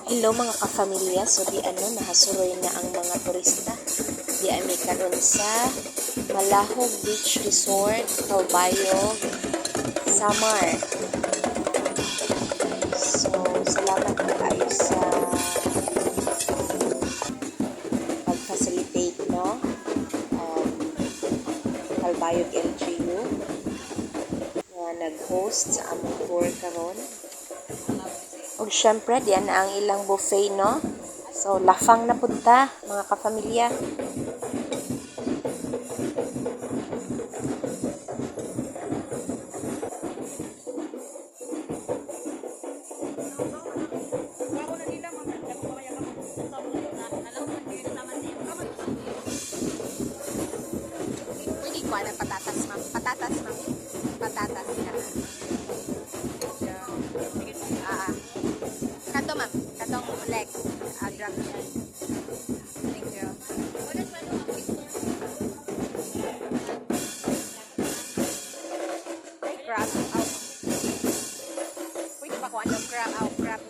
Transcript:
Hello mga kapamilya, so di nahasuroy na ang mga turista. Di ami karon sa Malahog Beach Resort, Calbayog, Samar. So salamat po kayo sa pag-facilitate, no? Calbayog LGU na nag-host sa among tour karon. Og syempre, diyan na ang ilang buffet, no? So, lafang na punta, mga kapamilya. Pwede ko na patatas, ma'am. Patatas, ma'am. Patatas na. Kato, ma'am. Katong leg. Drop yan. Thank you. Ay, crab. Oh. Pwede ba ko ano? Crab. Oh, crab.